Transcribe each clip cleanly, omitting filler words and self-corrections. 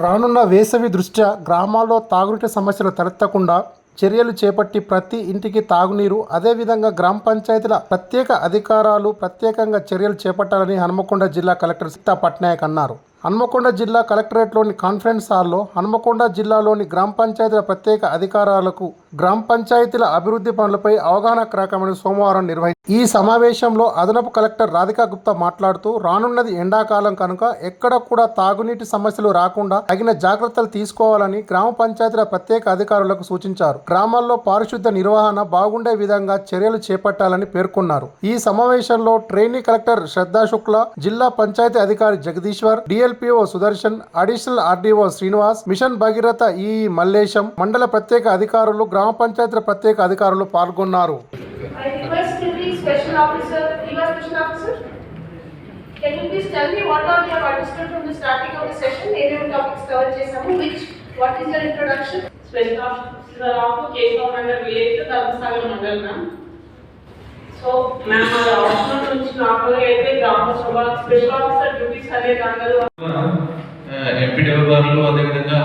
రానున్న వేసవి దృష్ట్యా గ్రామాల్లో తాగునీటి సమస్యలు తలెత్తకుండా చర్యలు చేపట్టి ప్రతి ఇంటికి తాగునీరు, అదేవిధంగా గ్రామ పంచాయతీల ప్రత్యేక అధికారాలు ప్రత్యేకంగా చర్యలు చేపట్టాలని హన్మకొండ జిల్లా కలెక్టర్ సీతా పట్నాయక్ అన్నారు. హన్మకొండ జిల్లా కలెక్టరేట్లోని కాన్ఫరెన్స్ హాల్లో హన్మకొండ జిల్లాలోని గ్రామ పంచాయతీల ప్రత్యేక అధికారాలకు గ్రామ పంచాయతీల అభివృద్ధి పనులపై అవగాహన కార్యక్రమాన్ని సోమవారం నిర్వహించారు. ఈ సమావేశంలో అదనపు కలెక్టర్ రాధికా గుప్తా మాట్లాడుతూ, రానున్నది ఎండాకాలం కనుక ఎక్కడ కూడా తాగునీటి సమస్యలు రాకుండా తగిన జాగ్రత్తలు తీసుకోవాలని గ్రామ పంచాయతీల ప్రత్యేక అధికారులకు సూచించారు. గ్రామాల్లో పారిశుద్ధ నిర్వహణ బాగుండే విధంగా చర్యలు చేపట్టాలని పేర్కొన్నారు. ఈ సమావేశంలో ట్రైనీ కలెక్టర్ శ్రద్ధా శుక్లా, జిల్లా పంచాయతీ అధికారి Jagadishwar, DLPO Sudarshan, additional RDO Srinivas, mission Bhagiratha ఈ మల్లేశం, మండల ప్రత్యేక అధికారులు, గ్రామ పంచాయతీల ప్రత్యేక అధికారులు పాల్గొన్నారు. Special officer, special officer, can you please tell me what all you have understood from the starting of the session? Any topics covered chesamu? What is your introduction? Special officer of Keshav Nagar village, Dharmasagar Mandal, ma'am. So, ma'am, our optional నుంచి నాకు అయితే గ్రామ సభ special officer duties అనే దాంట్లో MPDO గారు అదేవిధంగా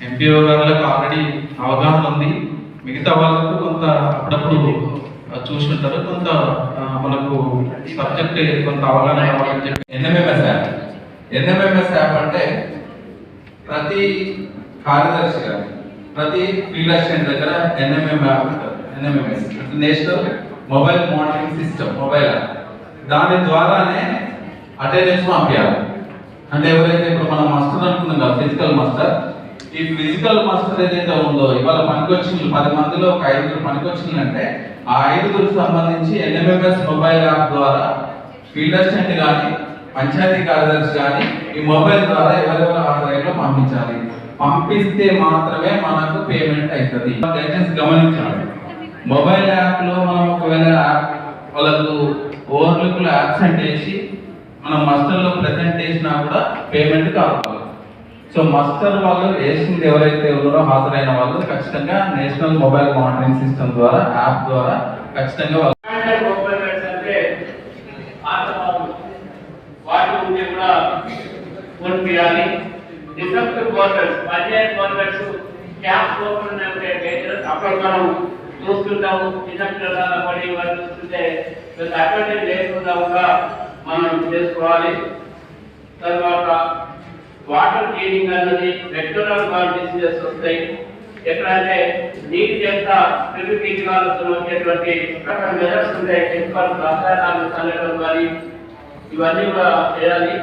MPO గారులకు already అవగాహన ఉంది. మిగతా వాళ్ళకు కొంత అప్పుడప్పుడు చూస్తుంటారు, కొంత మనకు సబ్జెక్ట్ కొంత అవగాహన కావాలని చెప్పి ఎన్ఎంఎంఎస్ యాప్ అంటే ప్రతి కార్యదర్శి గారు ప్రతి ఫీల్డ్ అసిస్టెంట్ దగ్గర ఎన్ఎంఎం యాప్ ఉంటుంది. NMMS national mobile monitoring system, mobile app. దాని ద్వారానే అటెండెన్స్ పంపించాలి. అంటే ఎవరైతే ఇప్పుడు మనం మస్టర్ అనుకున్నాం కదా, ఫిజికల్ మస్టర్, ఈ ఫిజికల్ మస్టర్ ఏదైతే ఉందో ఇవాళ పనికొచ్చిన 10 మందిలో ఒక 5 పనికొచ్చిందంటే ఆ 5 సంబంధించి ఎన్ఎంఎంఎస్ మొబైల్ యాప్ ద్వారా ఫీల్డ్ అసిస్టెంట్ కానీ పంచాయతీ కార్యదర్శి కానీ ఈ మొబైల్ ద్వారా ఎవరెవరు ఆదాయంలో పంపించాలి. పంపిస్తే మాత్రమే మనకు పేమెంట్ అవుతుంది. దయచేసి గమనించాలి, మొబైల్ యాప్లో మనం ఒకవేళ వాళ్ళకు ఓవర్లుక్లో యాబ్సెంట్ వేసి మనం మస్టర్లో ప్రెజెంట్ చేసినా కూడా పేమెంట్ కావాలి. సో మస్టర్ వాళ్ళు వేసింది ఎవరైతే ఉన్నారో హాజరైన వాళ్ళు ఖచ్చితంగా నేషనల్ మొబైల్ మానిటరింగ్ సిస్టమ్ ద్వారా యాప్ ద్వారా ఖచ్చితంగా చూస్తుంటాము. చూస్తుంటే లేకుండా మనం చేసుకోవాలి. తర్వాత వాటర్ క్లీనింగ్ అన్నది రెగ్యులర్ డిసీజెస్ వస్తాయి. ఎక్కడంటే నీటి చేత క్రిమికీటకాలతో వచ్చేటువంటి మెజర్స్ ఉంటాయి. రసాయనాలు చల్లడం కానీ ఇవన్నీ కూడా చేయాలి.